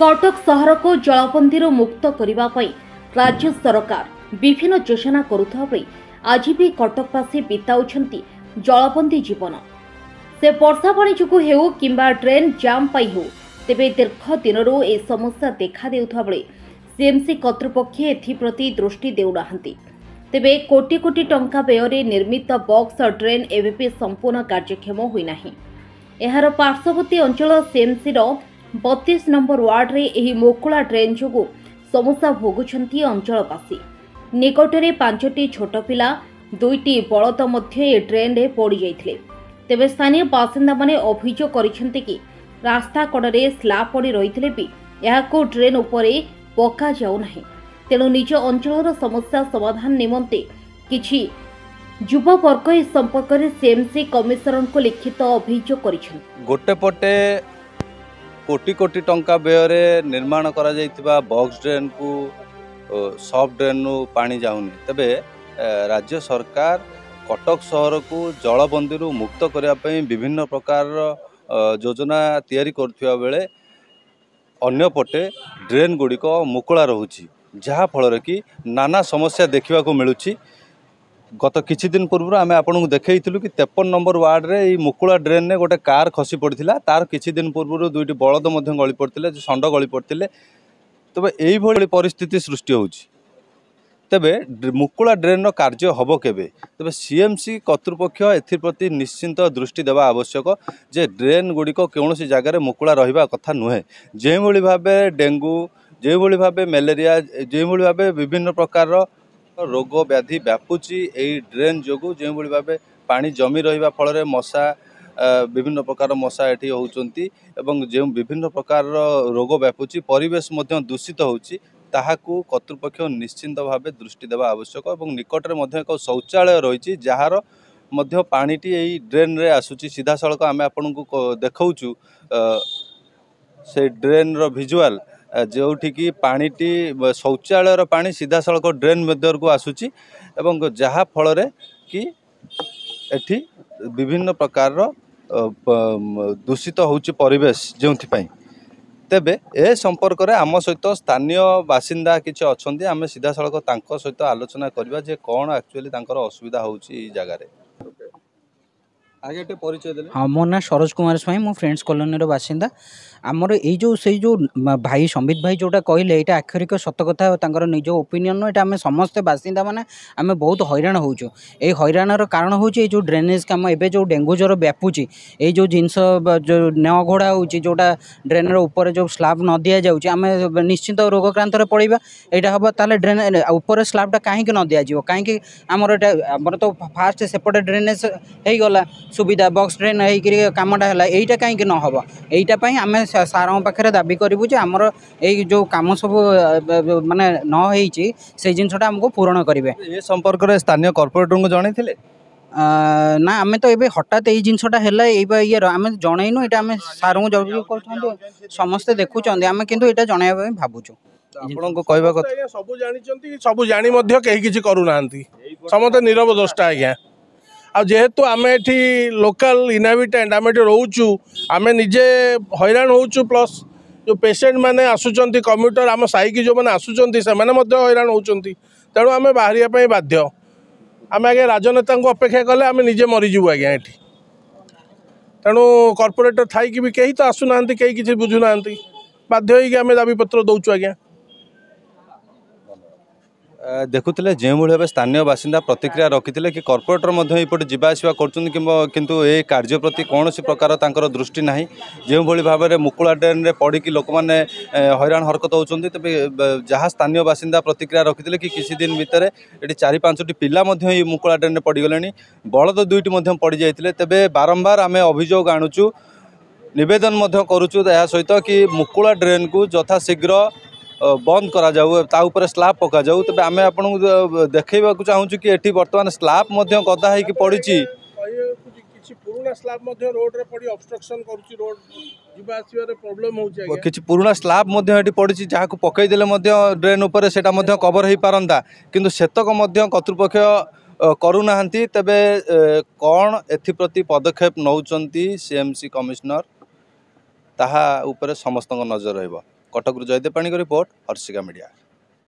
कटक सहर को जलबंदी मुक्त करने राज्य सरकार विभिन्न योजना करुवा बेले आज भी कटकवासी बिताउछंती जलबंदी जीवन। से वर्षा पानी जो हेउ किंबा ड्रेन जाम पाई हो तेबे दीर्घ दिनरू ए समस्या देखा देउथा बेले सीएमसी कर्तृपक्ष एथिप्रति दृष्टि देउना। तेबे कोटी कोटी टंका व्यय निर्मित बॉक्स और ड्रेन एवं संपूर्ण कार्यक्षम होना। एहार पार्श्ववर्ती अंचल सीएमसी 32 नंबर वार्ड रे एही मोकुला ड्रेन जोगु समस्या भोगुछंती अंचलवासी। निकटरे 5टी छोट पिला 2टी बलद मध्य ए ड्रेन रे पड़ी जाइथिले। तेबे स्थानीय बासिंदा माने अभियोग करिसेंती कि रास्ता कड़े स्लैब पड़ी रहिथिले भी याको ड्रेन उपरे पका जाउ नाही। तेणु निज अंचलर समस्या समाधान निमंते किछि युववर्ग ए संपर्क में सीएमसी कमिशनर को लिखित अभियोग करिसेंती। गोटे पटे कोटी कोटी टंका व्यय निर्माण करा जाइतिबा बॉक्स ड्रेन को सॉफ्ट ड्रेन नु पानी जाउनी। तबे राज्य सरकार कटक सहर को जलबंदी मुक्त करने पई विभिन्न प्रकार योजना तैयारी करथिबा बेले अन्य पटे ड्रेन गुड़िक मुकुला रहुछि, जहा फल कि नाना समस्या देखा मिलूँ। गत किछि दिन पूर्व आम आपको देखु कि 53 नंबर वार्ड रे ई मुकुला ड्रेन ने गोटे कार खसी पड़ता। तार किछि दिन पूर्व 2टी बलद गली पड़ते, षंड गली पड़ते। तबे यही परिस्थिति सृष्टि होछि। तेबे मुकुला ड्रेन रो कार्य हबो केबे? तेबे सीएमसी कर्तृपक्ष एथिप्रति निश्चिंत दृष्टि देवा आवश्यक जे ड्रेन गुड़िक कौनसी जगार मुकुला रहिबा कथा नुहे। जो भली भाबे डेंगू, जो भली भाबे मलेरिया, जो भली भाबे विभिन्न प्रकार रोग व्याधि व्यापुची एई ड्रेन जोगु, जो भली भाबे पानी जमी रहिबा फल मशा विभिन्न प्रकार मशा एठी होउचंती एवं जो विभिन्न प्रकार रोग व्यापुची परिवेश मध्य दूषित होउची। ताहाकू कर्तृपक्ष निश्चिंत भावे दृष्टि देवा आवश्यक। एवं निकटरे मध्य एक शौचालय रही जार मध्य पानीटी एई ड्रेन रे आसुची। सीधा सड़क आम आपको देखाऊँ से ड्रेन रो विजुआल जोठिकी पानीटी शौचालय पानी सीधा सड़क ड्रेन मध्य को आसुची एवं जहा फल कि एठी विभिन्न प्रकार दूषित होउची परिवेश जो। तेबे ए संपर्क में आम सहित स्थानीय बासिंदा किसी अच्छा आम सीधा सड़क तांको सहित आलोचना करवा जे कौन एक्चुअली तांकर असुविधा होउची जगार। आगे टे परिचय देले। हाँ, मो ना सरोज कुमार स्वाई, मो फ्रेंड्स कॉलोनी रो बासिंदा। आमर जो भाई संबित भाई जोटा कहले यहाँ आक्षरिक सत कथा तांकर निज ओपिनियन नो एटा आम समस्ते बासिंदा माने आम बहुत हैरान होचु। ए हैरानर कारण होची जो ड्रेनेज काम एबे जो डेंगू ज्वर व्यापुची ए जो जिनस जो न घोड़ा होची जोटा ड्रेन रो ऊपर जो स्लैब न दिया जाउची आम निश्चित रोगक्रांत रे पड़िबा। एटा हबा ताले ड्रेन ऊपर स्लैब टा काहे कि न दिया जिवो? काहे कि आमर एटा आमर तो फास्ट सेपटे ड्रेनेज हेई गला सुविधा बॉक्स ड्रेन होकर कामटा है यहीटा कहीं न हम यहीटा आम सार पाखे दाबी करूँ जे आमर यही जो कम सब माने न से जिनसा आमको पूरण करेंगे। ये संपर्क में स्थानीय कॉर्पोरेटर को जन थे ना आम तो ये हठात यही जिनसा है ये आम जनईनु ये आम सार को जरूर कर समस्ते देखुं आम कि जनवा भावुँ। आपको कहवा कथा सब जानी सब जानी कहीं करूना समस्त नीरव दृष्टा आज्ञा। आ जेहेतु आम एठी लोकल इनहाबिटेंट आम एठी रोचु आम निजे हैरान होचु प्लस जो पेसेंट माने आसुचंती कम्यूटर आम साई की जो मैंने आसुचंती से माने मध्य हैरान होचंती। तेणु आम बाहर बाध्य आम आगे राजनेता को अपेक्षा कले आम निजे मरीजु आज्ञा एठी। तेणु कॉर्पोरेटर थाई कि भी कहीं तो आसुना कहीं किसी बुझुना बाध्य होगी आम दाबी पत्र दौचु आज्ञा। देखुले जो भाव स्थानीय बासिंदा प्रतिक्रिया रखी कि कॉर्पोरेटर ये जावासवा किंतु ये कार्य प्रति कौन प्रकार तांकर दृष्टि ना। जो भाव में मुकुला ड्रेन रे पड़ी लोक मैंने हैरान हरकत होती। तेज जहाँ स्थानीय बासिंदा प्रतिक्रिया रखी कि किसी दिन भितर ये 4-5टी पिला मुकुला ड्रेन रे पड़गले, बलद 2टी पड़ जाते। तेज बारंबार आम अभियोग आणुचु नवेदन करुचु सहित कि मुकुला ड्रेन को यथाशीघ्र बंद करा जाऊ ता ऊपर स्लैब पका जाऊ। तबे आमे आपन देखैबा को चाहूँ कि एठी वर्तमान स्लैब मध्य गदा है कि पड़ी किछि पुराना स्लैब मध्य रोड रे पड़ी ऑब्स्ट्रक्शन करूची रोड जिबा आसीबा रे प्रॉब्लम होउची आगे। किछि पुराना स्लैब मध्य एठी पड़ी जहाँ को पकई देले मध्य ड्रेन ऊपर सेटा मध्य कवर हो पारंता, किंतु सेतक मध्य कर्तृपक्ष करूनाहांती। तबे कौन एथिप्रति पदक्षेप नौचंती सीएमसी कमिश्नर ताहा ऊपर समस्त नजर रहइबो। कटकରୁ ଜୟଦେବ ପାଣିଙ୍କ ରିପୋର୍ଟ ହର୍ଷିକା ମିଡ଼ିଆ।